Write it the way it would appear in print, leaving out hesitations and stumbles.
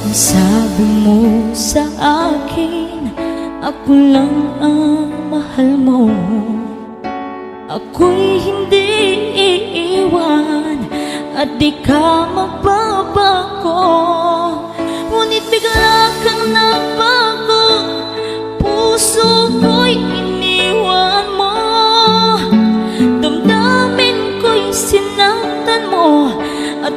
Sabi mo sa akin, ako lang ang mahal mo. Ako'y hindi iiwan at di ka magbabago. Ngunit bigla kang nagbago, puso ko'y iniwan mo. Damdamin ko'y sinaktan mo at